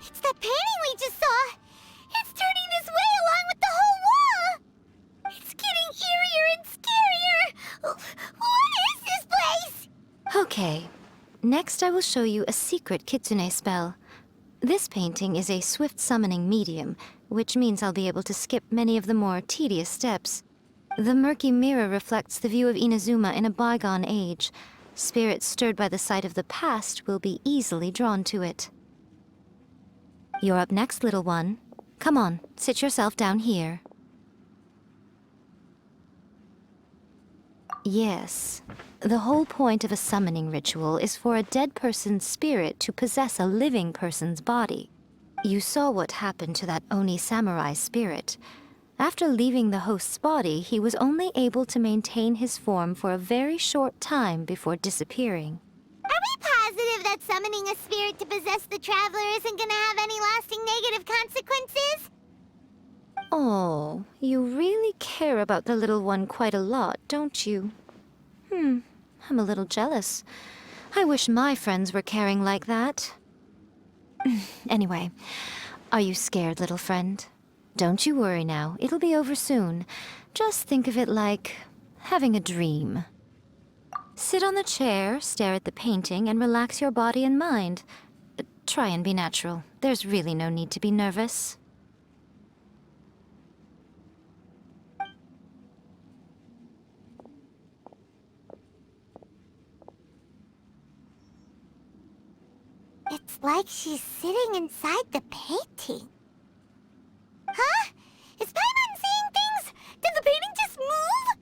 It's that painting we just saw! It's turning this way along with the whole wall! It's getting eerier and scarier! What is this place? Okay. Next I will show you a secret kitsune spell. This painting is a swift summoning medium, which means I'll be able to skip many of the more tedious steps. The murky mirror reflects the view of Inazuma in a bygone age. Spirits stirred by the sight of the past will be easily drawn to it. You're up next, little one. Come on, sit yourself down here. Yes. The whole point of a summoning ritual is for a dead person's spirit to possess a living person's body. You saw what happened to that Oni samurai spirit. After leaving the host's body, he was only able to maintain his form for a very short time before disappearing. Are we positive that summoning a spirit to possess the traveler isn't gonna have any lasting negative consequences? Oh, you really care about the little one quite a lot, don't you? I'm a little jealous. I wish my friends were caring like that. Anyway, are you scared, little friend? Don't you worry now, it'll be over soon. Just think of it like having a dream. Sit on the chair, stare at the painting, and relax your body and mind. Try and be natural. There's really no need to be nervous. It's like she's sitting inside the painting. Huh? Is Paimon seeing things? Did the painting just move?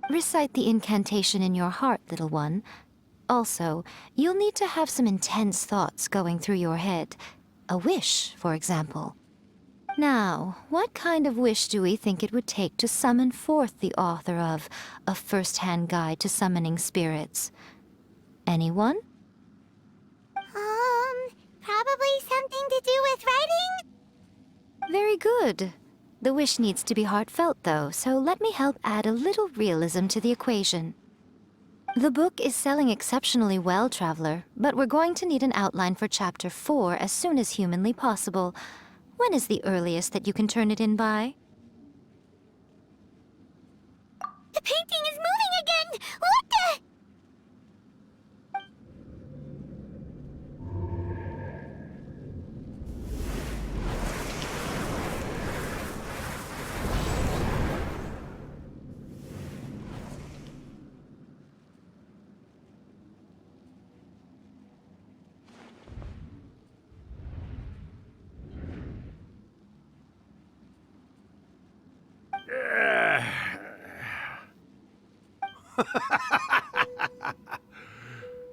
Recite the incantation in your heart, little one. Also, you'll need to have some intense thoughts going through your head. A wish, for example. Now, what kind of wish do we think it would take to summon forth the author of A First-Hand Guide to Summoning Spirits? Anyone? Probably something to do with writing? Very good. The wish needs to be heartfelt, though, so let me help add a little realism to the equation. The book is selling exceptionally well, Traveler, but we're going to need an outline for Chapter 4 as soon as humanly possible. When is the earliest that you can turn it in by? The painting is moving again! What the?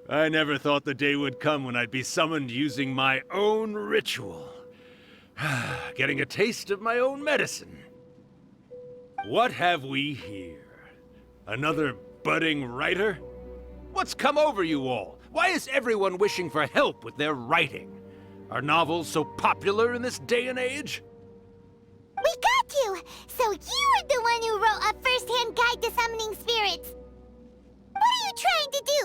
I never thought the day would come when I'd be summoned using my own ritual. Getting a taste of my own medicine. What have we here? Another budding writer? What's come over you all? Why is everyone wishing for help with their writing? Are novels so popular in this day and age? We got you! So you were the one who wrote A First-Hand Guide to Summoning Spirits. What are you trying to do,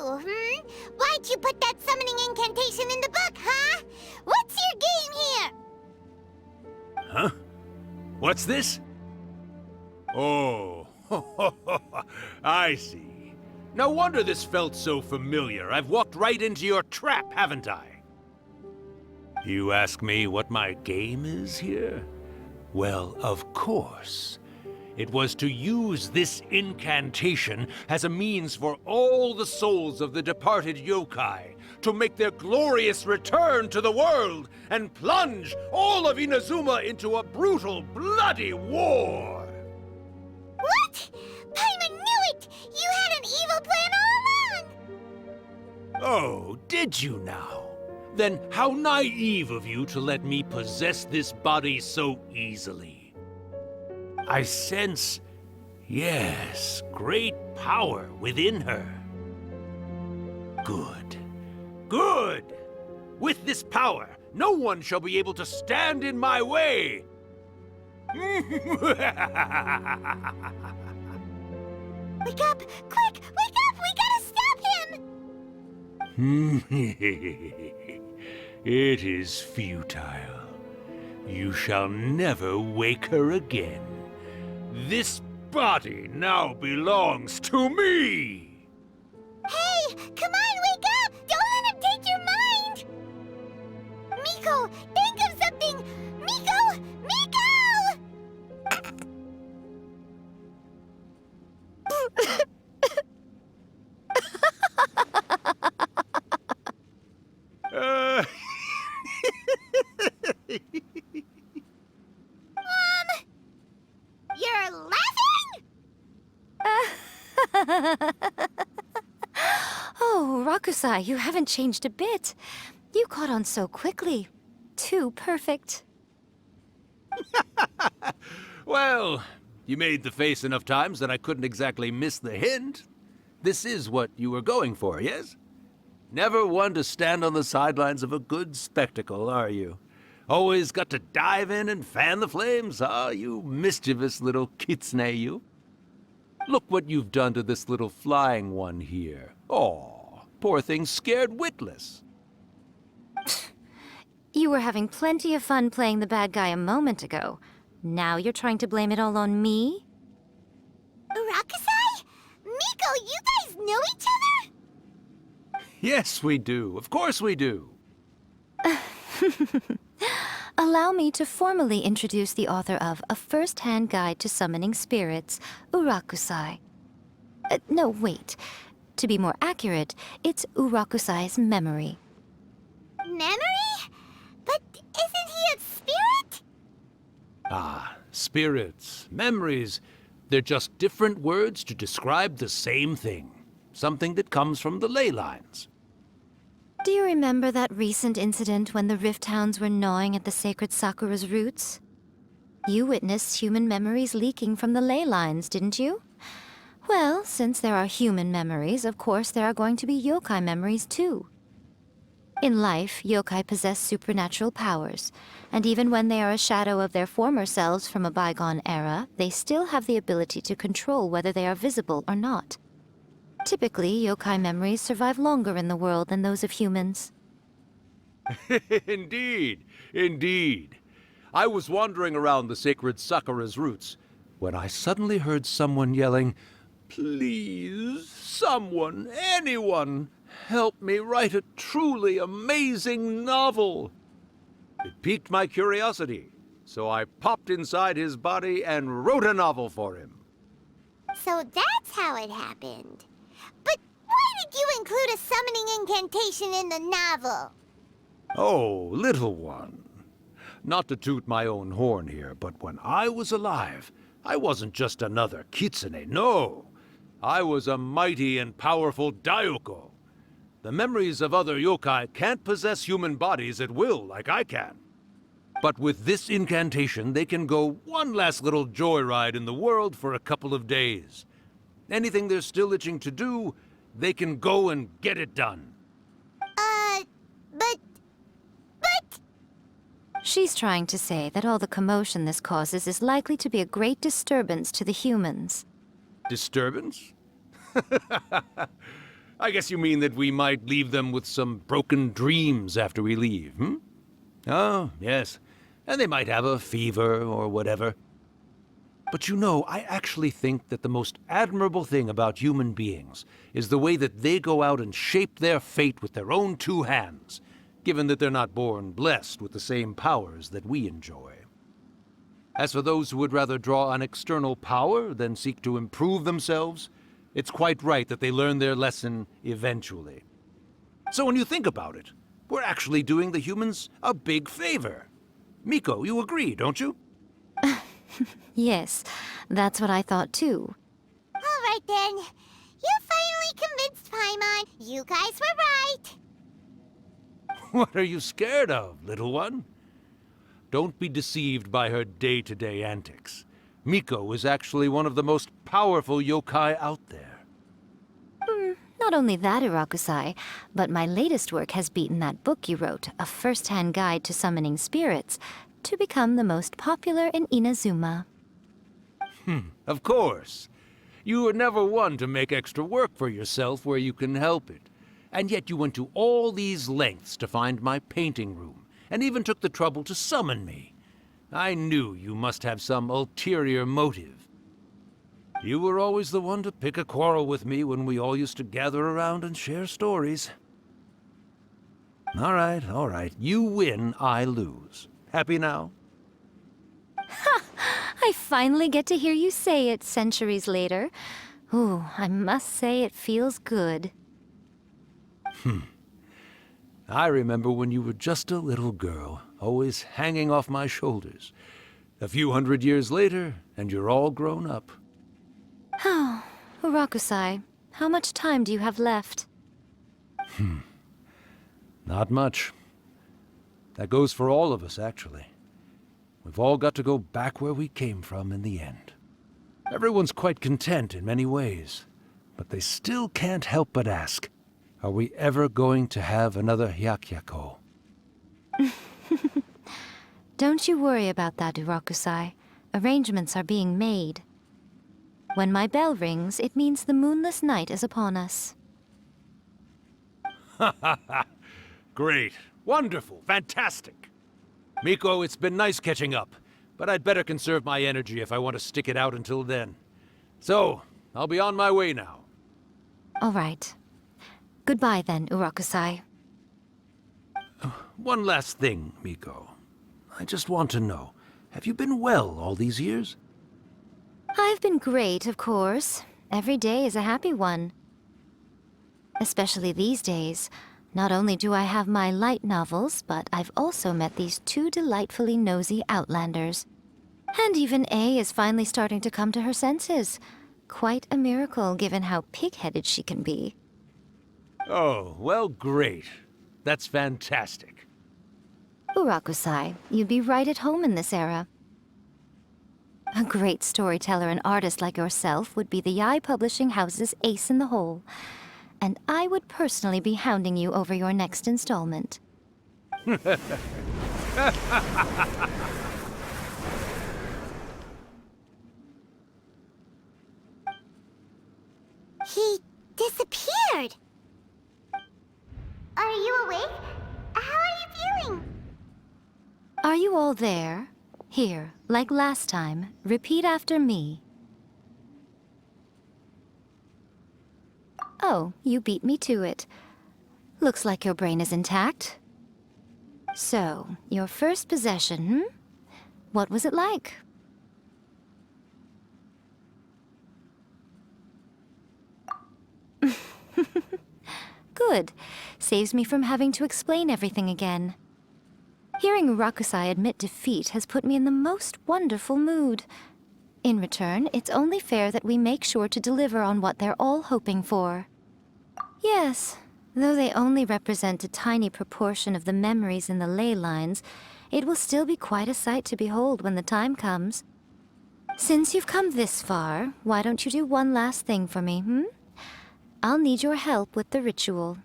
Why'd you put that summoning incantation in the book, huh? What's your game here? Huh? What's this? Oh, I see. No wonder this felt so familiar. I've walked right into your trap, haven't I? You ask me what my game is here? Well, of course. It was to use this incantation as a means for all the souls of the departed yokai to make their glorious return to the world and plunge all of Inazuma into a brutal, bloody war! What? Paimon knew it! You had an evil plan all along! Oh, did you now? Then how naive of you to let me possess this body so easily. I sense, yes, great power within her. Good. Good! With this power, no one shall be able to stand in my way! Wake up! Quick! Wake up! We gotta stop him! It is futile. You shall never wake her again. This body now belongs to me! Hey, come on, wake up! Don't let him take your mind! Miko, think of something! Miko! Miko! Uh, You're laughing? Oh, Rakusai, you haven't changed a bit. You caught on so quickly. Too perfect. well, you made the face enough times that I couldn't exactly miss the hint. This is what you were going for, yes? Never one to stand on the sidelines of a good spectacle, are you? Always got to dive in and fan the flames, ah, you mischievous little kitsune, you. Look what you've done to this little flying one here. Aw, poor thing scared witless. You were having plenty of fun playing the bad guy a moment ago. Now you're trying to blame it all on me? Rakusai? Miko, you guys know each other? Yes, we do. Of course we do. Allow me to formally introduce the author of A First-Hand Guide to Summoning Spirits, Urakusai. No, wait. To be more accurate, it's Urakusai's memory. Memory? But isn't he a spirit? Ah, spirits, memories. They're just different words to describe the same thing. Something that comes from the ley lines. Do you remember that recent incident when the Rift Hounds were gnawing at the sacred Sakura's roots? You witnessed human memories leaking from the ley lines, didn't you? Well, since there are human memories, of course there are going to be yokai memories too. In life, yokai possess supernatural powers, and even when they are a shadow of their former selves from a bygone era, they still have the ability to control whether they are visible or not. Typically, yokai memories survive longer in the world than those of humans. Indeed, indeed. I was wandering around the sacred Sakura's roots when I suddenly heard someone yelling, "Please, someone, anyone, help me write a truly amazing novel." It piqued my curiosity, so I popped inside his body and wrote a novel for him. So that's how it happened. But why did you include a summoning incantation in the novel? Oh, little one. Not to toot my own horn here, but when I was alive, I wasn't just another kitsune, no. I was a mighty and powerful Daiuko. The memories of other yokai can't possess human bodies at will like I can. But with this incantation, they can go one last little joyride in the world for a couple of days. Anything they're still itching to do, they can go and get it done. But... She's trying to say that all the commotion this causes is likely to be a great disturbance to the humans. Disturbance? I guess you mean that we might leave them with some broken dreams after we leave, hmm? Oh, yes. And they might have a fever or whatever. But you know, I actually think that the most admirable thing about human beings is the way that they go out and shape their fate with their own two hands, given that they're not born blessed with the same powers that we enjoy. As for those who would rather draw on external power than seek to improve themselves, it's quite right that they learn their lesson eventually. So when you think about it, we're actually doing the humans a big favor. Miko, you agree, don't you? Yes, that's what I thought too. All right then. You finally convinced Paimon. You guys were right. What are you scared of, little one? Don't be deceived by her day-to-day antics. Miko is actually one of the most powerful yokai out there. Not only that, Irakusai, but my latest work has beaten that book you wrote, A First-Hand Guide to Summoning Spirits, to become the most popular in Inazuma. Of course. You were never one to make extra work for yourself where you can help it. And yet you went to all these lengths to find my painting room, and even took the trouble to summon me. I knew you must have some ulterior motive. You were always the one to pick a quarrel with me when we all used to gather around and share stories. All right. You win, I lose. Happy now? I finally get to hear you say it centuries later. Ooh, I must say it feels good. I remember when you were just a little girl, always hanging off my shoulders. A few hundred years later, and you're all grown up. Oh, Urakusai, how much time do you have left? Not much. That goes for all of us, actually. We've all got to go back where we came from in the end. Everyone's quite content in many ways, but they still can't help but ask, are we ever going to have another Hyakyako? Don't you worry about that, Urakusai. Arrangements are being made. When my bell rings, it means the moonless night is upon us. Great. Wonderful. Fantastic. Miko, it's been nice catching up, but I'd better conserve my energy if I want to stick it out until then. So, I'll be on my way now. All right. Goodbye then, Urakusai. One last thing, Miko. I just want to know, have you been well all these years? I've been great, of course. Every day is a happy one. Especially these days. Not only do I have my light novels, but I've also met these two delightfully nosy outlanders. And even A is finally starting to come to her senses. Quite a miracle, given how pig-headed she can be. Oh, well, great. That's fantastic. Urakusai, you'd be right at home in this era. A great storyteller and artist like yourself would be the Yae Publishing House's ace in the hole. And I would personally be hounding you over your next installment. He disappeared. Are you awake? How are you feeling? Are you all there? Here, like last time, repeat after me. Oh, you beat me to it. Looks like your brain is intact. So, your first possession, What was it like? Good. Saves me from having to explain everything again. Hearing Rakusai admit defeat has put me in the most wonderful mood. In return, it's only fair that we make sure to deliver on what they're all hoping for. Yes, though they only represent a tiny proportion of the memories in the ley lines, it will still be quite a sight to behold when the time comes. Since you've come this far, why don't you do one last thing for me, I'll need your help with the ritual.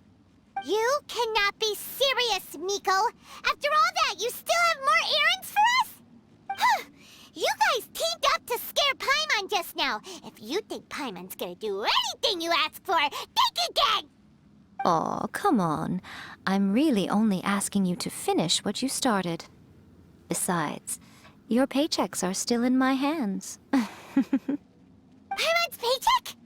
You cannot be serious, Miko! After all that, you still have more errands for us? Huh. You guys teamed up to scare Paimon just now. If you think Paimon's gonna do anything you ask for, think again! Aw, come on. I'm really only asking you to finish what you started. Besides, your paychecks are still in my hands. Paimon's paycheck?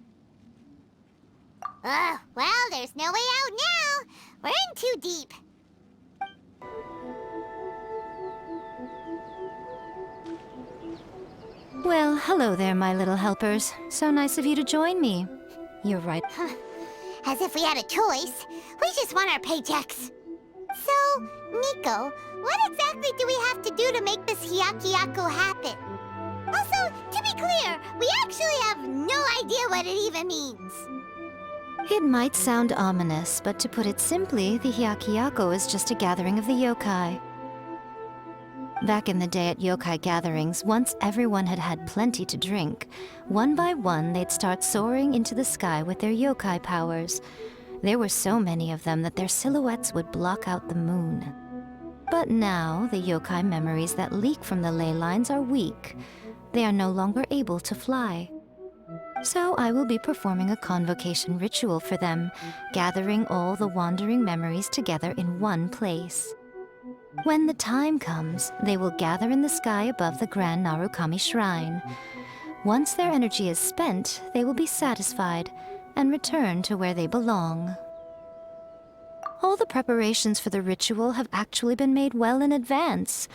Well, there's no way out now. We're in too deep. Well, hello there, my little helpers. So nice of you to join me. You're right. As if we had a choice. We just want our paychecks. So, Miko, what exactly do we have to do to make this Hyakyako happen? Also, to be clear, we actually have no idea what it even means. It might sound ominous, but to put it simply, the Hyakyako is just a gathering of the yokai. Back in the day at yokai gatherings, once everyone had had plenty to drink, one by one they'd start soaring into the sky with their yokai powers. There were so many of them that their silhouettes would block out the moon. But now, the yokai memories that leak from the ley lines are weak. They are no longer able to fly. So I will be performing a convocation ritual for them, gathering all the wandering memories together in one place. When the time comes, they will gather in the sky above the Grand Narukami Shrine. Once their energy is spent, they will be satisfied and return to where they belong. All the preparations for the ritual have actually been made well in advance.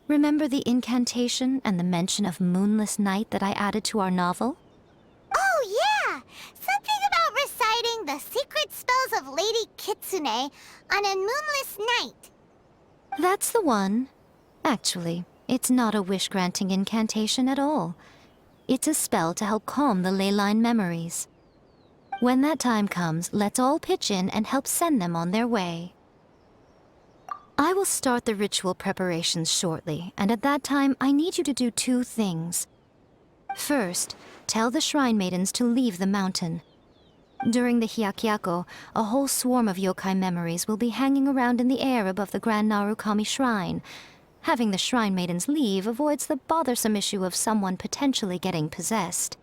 Remember the incantation and the mention of moonless night that I added to our novel? Oh, yeah! Something about reciting the secret spells of Lady Kitsune on a moonless night. That's the one. Actually, it's not a wish-granting incantation at all. It's a spell to help calm the ley line memories. When that time comes, let's all pitch in and help send them on their way. I will start the ritual preparations shortly, and at that time, I need you to do two things. First, tell the Shrine Maidens to leave the mountain. During the Hyakyako, a whole swarm of yokai memories will be hanging around in the air above the Grand Narukami Shrine. Having the Shrine Maidens leave avoids the bothersome issue of someone potentially getting possessed.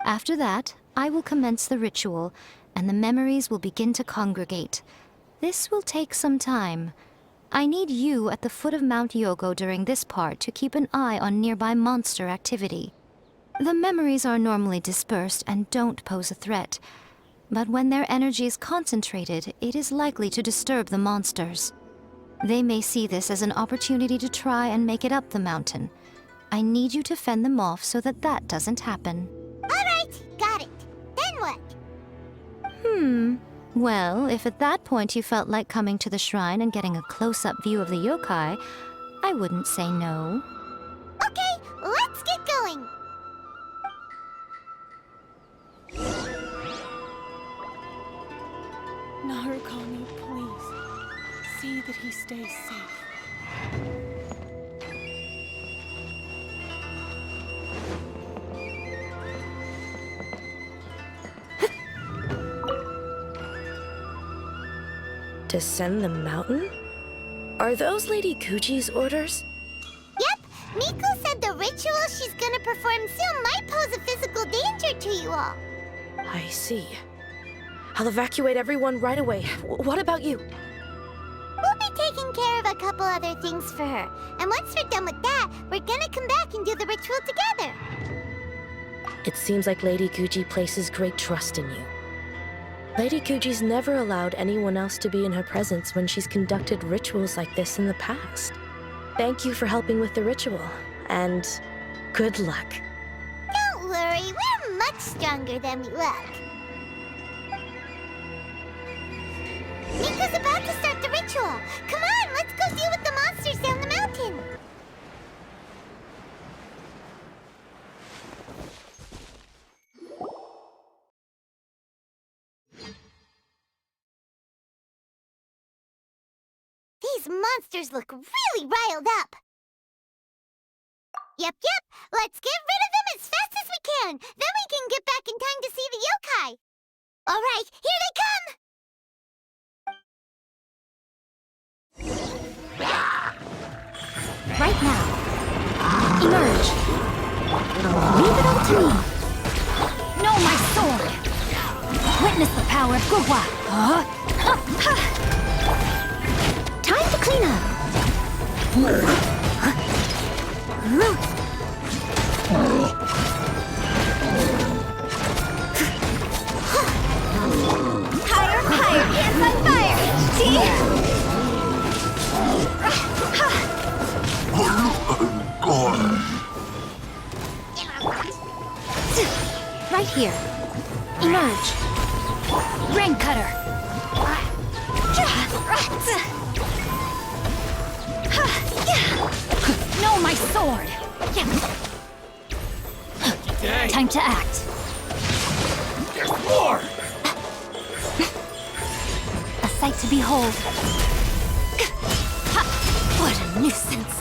After that, I will commence the ritual, and the memories will begin to congregate. This will take some time. I need you at the foot of Mount Yogo during this part to keep an eye on nearby monster activity. The memories are normally dispersed and don't pose a threat, but when their energy is concentrated, it is likely to disturb the monsters. They may see this as an opportunity to try and make it up the mountain. I need you to fend them off so that that doesn't happen. All right, got it. Then what? Well, if at that point you felt like coming to the shrine and getting a close-up view of the yokai, I wouldn't say no. Okay, let's get going. Narukami, please. See that he stays safe. Descend the mountain? Are those Lady Guji's orders? Yep, Miko said the ritual she's gonna perform soon might pose a physical danger to you all. I see. I'll evacuate everyone right away. What about you? We'll be taking care of a couple other things for her. And once we're done with that, we're gonna come back and do the ritual together. It seems like Lady Guji places great trust in you. Lady Guji's never allowed anyone else to be in her presence when she's conducted rituals like this in the past. Thank you for helping with the ritual, and good luck. Don't worry, we're much stronger than we look. Miko's about to start the ritual. Come on, let's go deal with the monsters down the mountain. These monsters look really riled up. Yep, let's get rid of them as fast as we can. Then we can get back in time to see the yokai. All right, here they come. Right now. Emerge. Leave it all to me. No, my sword. Witness the power of Gugwa. Time to clean up. Higher, hands on fire. See? Right here. Emerge. Rain cutter. No, my sword. Time to act. There's more! A sight to behold. What a nuisance.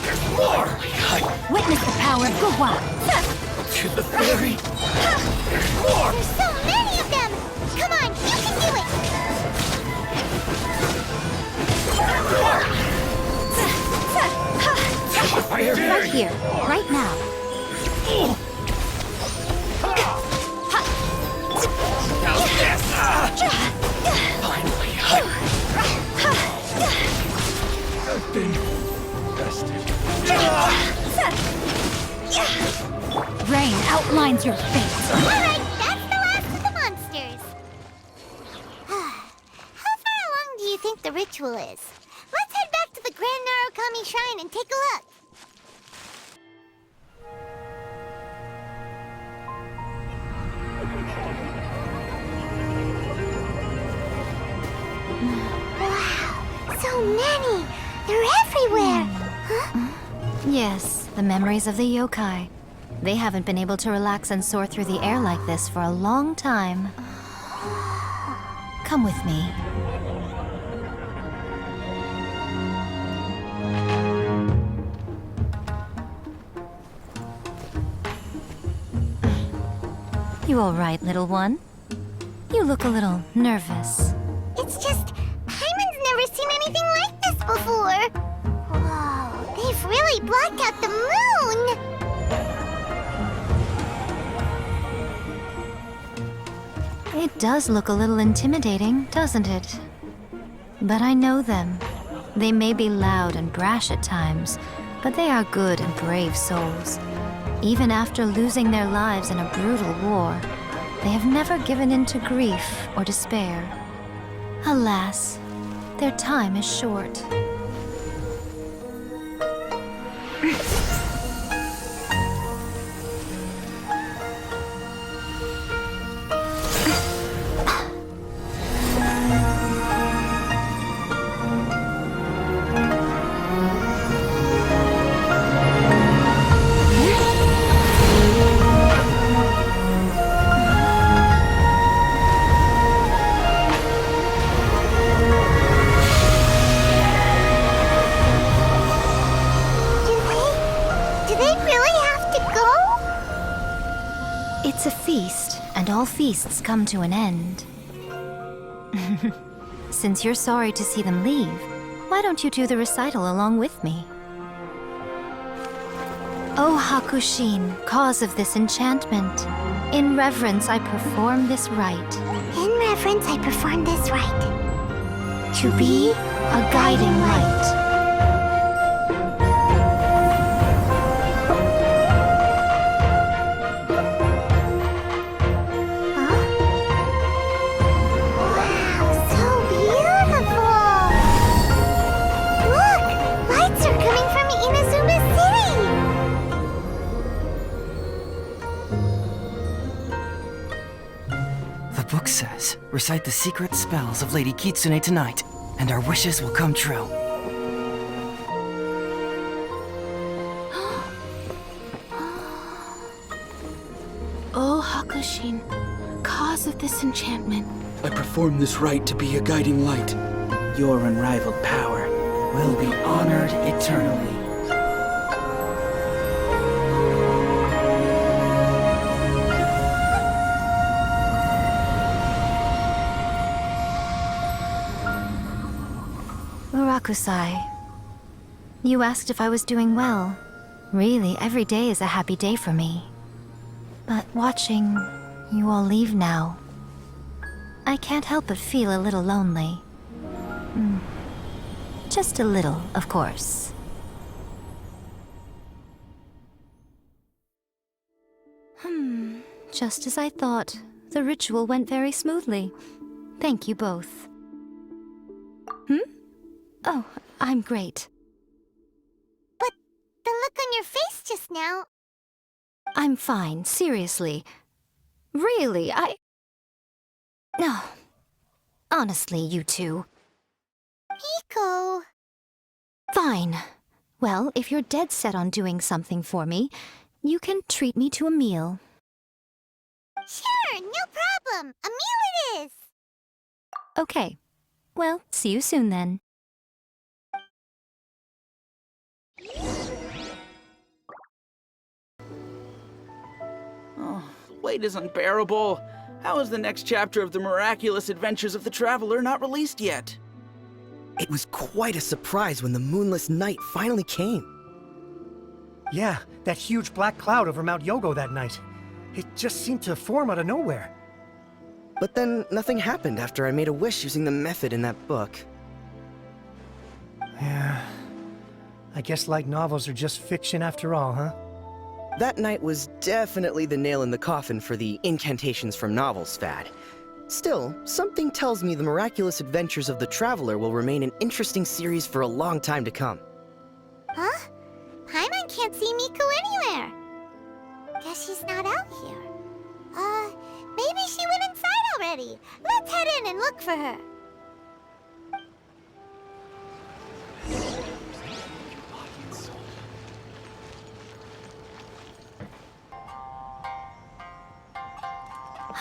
There's more! Witness the power of Gugwa. To the fairy! There's more! There's so many of them. Come on, you can do it. Right here, right now. line's your fate. Alright, that's the last of the monsters. How far along do you think the ritual is? Let's head back to the Grand Narukami Shrine and take a look. Wow, so many! They're everywhere! Huh? Yes, the memories of the yokai. They haven't been able to relax and soar through the air like this for a long time. Come with me. You all right, little one? You look a little nervous. It's just, Hyman's never seen anything like this before. Whoa, they've really blocked out the moon! It does look a little intimidating, doesn't it? But I know them. They may be loud and brash at times, but they are good and brave souls. Even after losing their lives in a brutal war, they have never given in to grief or despair. Alas, their time is short. Do they really have to go? It's a feast, and all feasts come to an end. Since you're sorry to see them leave, why don't you do the recital along with me? O Hakushin, cause of this enchantment, in reverence I perform this rite. In reverence, I perform this rite. To be a guiding light. Wow, so beautiful! Look! Lights are coming from Inazuma City! The book says, recite the secret spells of Lady Kitsune tonight, and our wishes will come true. O Hakushin, cause of this enchantment. I perform this rite to be a guiding light. Your unrivaled power will be honored eternally. Urakusai, you asked if I was doing well. Really, every day is a happy day for me. But watching you all leave now, I can't help but feel a little lonely. Just a little, of course. Just as I thought. The ritual went very smoothly. Thank you both. Oh, I'm great. But the look on your face just now... I'm fine, seriously. Really, No. Honestly, you two. Miko... Fine. Well, if you're dead set on doing something for me, you can treat me to a meal. Sure, no problem. A meal it is. Okay. Well, see you soon then. Oh, wait is unbearable. How is the next chapter of the miraculous adventures of the traveler not released yet? It was quite a surprise when the moonless night finally came. Yeah, that huge black cloud over Mount Yogo that night. It just seemed to form out of nowhere. But then nothing happened after I made a wish using the method in that book. Yeah. I guess light novels are just fiction after all, huh? That night was definitely the nail in the coffin for the incantations from novels fad. Still, something tells me the miraculous adventures of the Traveler will remain an interesting series for a long time to come. Huh? Paimon can't see Miko anywhere. Guess she's not out here. Maybe she went inside already. Let's head in and look for her.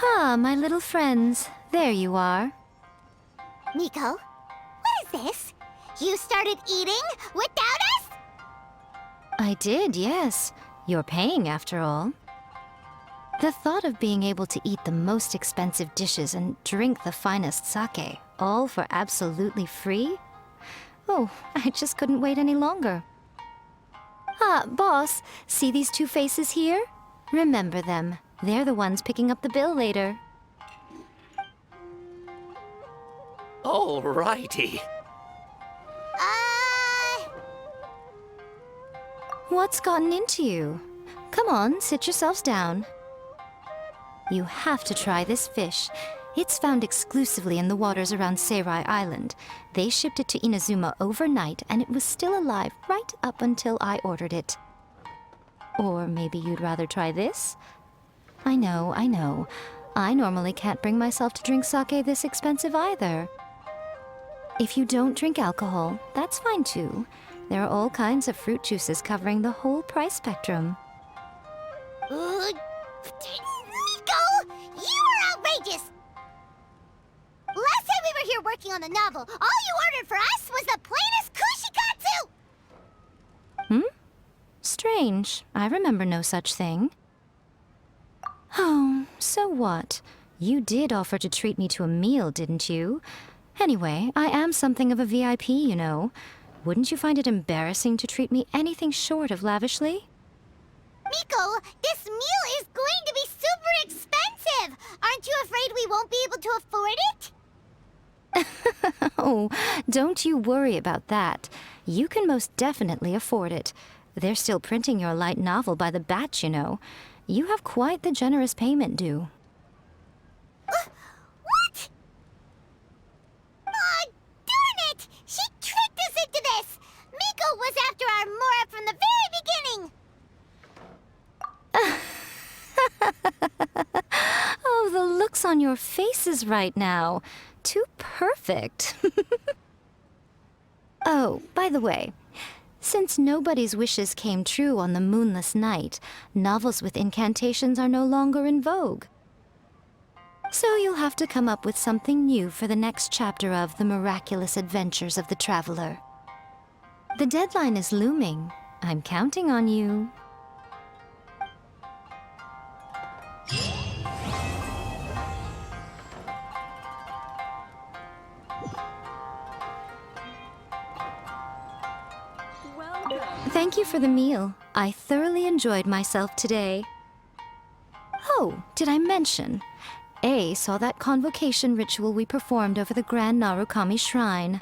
Ah, my little friends. There you are. Miko, what is this? You started eating without us? I did, yes. You're paying after all. The thought of being able to eat the most expensive dishes and drink the finest sake, all for absolutely free? Oh, I just couldn't wait any longer. Ah, boss, see these two faces here? Remember them. They're the ones picking up the bill later. Alrighty. What's gotten into you? Come on, sit yourselves down. You have to try this fish. It's found exclusively in the waters around Seirai Island. They shipped it to Inazuma overnight, and it was still alive right up until I ordered it. Or maybe you'd rather try this? I know, I know. I normally can't bring myself to drink sake this expensive either. If you don't drink alcohol, that's fine too. There are all kinds of fruit juices covering the whole price spectrum. Miko, you are outrageous! Last time we were here working on the novel, all you ordered for us was the plainest kushikatsu! Strange. I remember no such thing. Oh, so what? You did offer to treat me to a meal, didn't you? Anyway, I am something of a VIP, you know. Wouldn't you find it embarrassing to treat me anything short of lavishly? Miko, this meal is going to be super expensive! Aren't you afraid we won't be able to afford it? Oh, don't you worry about that. You can most definitely afford it. They're still printing your light novel by the batch, you know. You have quite the generous payment due. What? Aw, darn it! She tricked us into this! Miko was after our Mora from the very beginning! Oh, the looks on your faces right now. Too perfect. Oh, by the way, since nobody's wishes came true on the moonless night, novels with incantations are no longer in vogue. So you'll have to come up with something new for the next chapter of The Miraculous Adventures of the Traveler. The deadline is looming. I'm counting on you. Thank you for the meal. I thoroughly enjoyed myself today. Oh, did I mention? A saw that convocation ritual we performed over the Grand Narukami Shrine.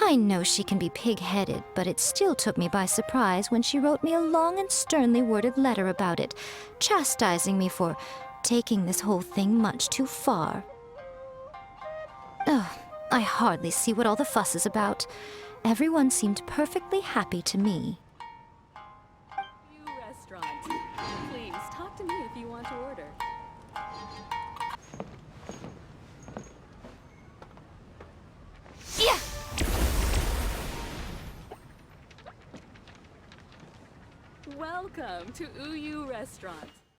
I know she can be pig-headed, but it still took me by surprise when she wrote me a long and sternly worded letter about it, chastising me for taking this whole thing much too far. Ugh, I hardly see what all the fuss is about. Everyone seemed perfectly happy to me. Restaurant. Please talk to me if you want to order. Yeah! Welcome to Uyu Restaurant.